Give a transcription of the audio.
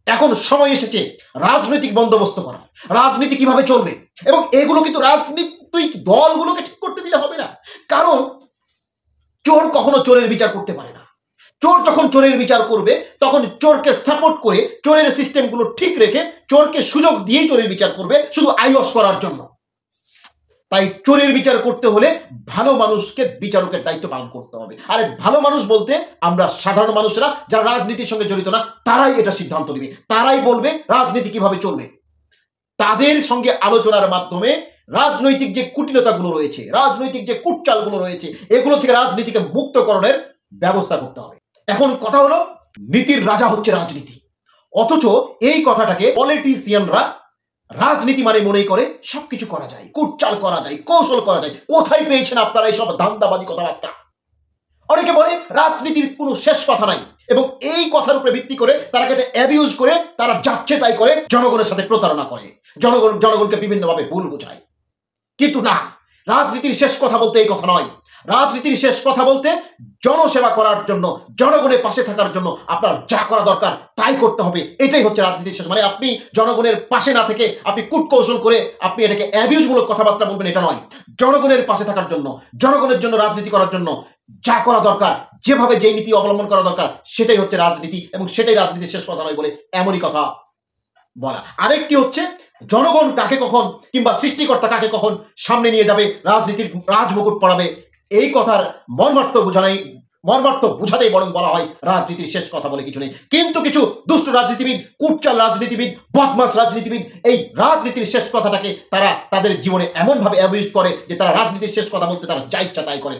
এখন সময় এসেছে রাজনৈতিক বন্দোবস্ত করা, রাজনীতি কিভাবে চলবে, এবং এগুলো কিন্তু রাজনৈতিক দলগুলোকে ঠিক করতে দিলে হবে না। কারণ চোর কখনো চোরের বিচার করতে পারে না। চোর যখন চোরের বিচার করবে তখন চোরকে সাপোর্ট করে, চোরের সিস্টেমগুলো ঠিক রেখে চোরকে সুযোগ দিয়েই চোরের বিচার করবে, শুধু আইওয়াশ করার জন্য। তাই চোরের বিচার করতে হলে ভালো মানুষকে বিচারকের দায়িত্ব পালন করতে হবে। আর ভালো মানুষ বলতে আমরা সাধারণ মানুষরা, যারা রাজনীতির সঙ্গে জড়িত না, তারাই এটা সিদ্ধান্ত নেবে, তারাই বলবে রাজনীতি কিভাবে চলবে। তাদের সঙ্গে আলোচনার মাধ্যমে রাজনৈতিক যে কুটিলতাগুলো রয়েছে, রাজনৈতিক যে কুটচালগুলো রয়েছে, এগুলো থেকে রাজনীতিকে মুক্তকরণের ব্যবস্থা করতে হবে। এখন কথা হলো, নীতির রাজা হচ্ছে রাজনীতি, অথচ এই কথাটাকে পলিটিশিয়ানরা রাজনীতি মানে মনে করে সবকিছু করা যায়, কুটচাল করা যায়, কৌশল করা যায়। কোথায় পেয়েছেন আপনারা এইসব ধান্দাবাদী কথাবার্তা? অনেকে বলে রাজনীতির কোনো শেষ কথা নাই, এবং এই কথার উপরে ভিত্তি করে তারা এটা অ্যাবিউজ করে, তারা যাচ্ছে তাই করে, জনগণের সাথে প্রতারণা করে, জনগণকে বিভিন্নভাবে ভুল বোঝায়। কিন্তু না, রাজনীতির শেষ কথা বলতে এই কথা নয়। রাজনীতির শেষ কথা বলতে জনসেবা করার জন্য, জনগণের পাশে থাকার জন্য আপনার যা করা দরকার তাই করতে হবে। এটাই হচ্ছে রাজনীতির শেষ। মানে আপনি জনগণের পাশে না থেকে আপনি কূটকৌশল করে আপনি এটাকে অ্যাবিউজমূলক কথাবার্তা বলবেন, এটা নয়। জনগণের পাশে থাকার জন্য, জনগণের জন্য রাজনীতি করার জন্য যা করা দরকার, যেভাবে যেই নীতি অবলম্বন করা দরকার, সেটাই হচ্ছে রাজনীতি, এবং সেটাই রাজনীতির শেষ কথা নয় বলে এমনই কথা বলা। আরেকটি হচ্ছে জনগণ কাকে কখন কিংবা সৃষ্টিকর্তা কাকে কখন সামনে নিয়ে যাবে, রাজনীতির রাজমুকুট পড়াবে, এই কথার মর্মার্থ বুঝাতেই বরং বলা হয় রাজনীতির শেষ কথা বলে কিছু নেই। কিন্তু কিছু দুষ্ট রাজনীতিবিদ, কুটচাল রাজনীতিবিদ, বদমাস রাজনীতিবিদ এই রাজনীতির শেষ কথাটাকে তারা তাদের জীবনে এমনভাবে অ্যাবিউজ করে যে তারা রাজনীতির শেষ কথা বলতে তারা যা ইচ্ছা তাই করে।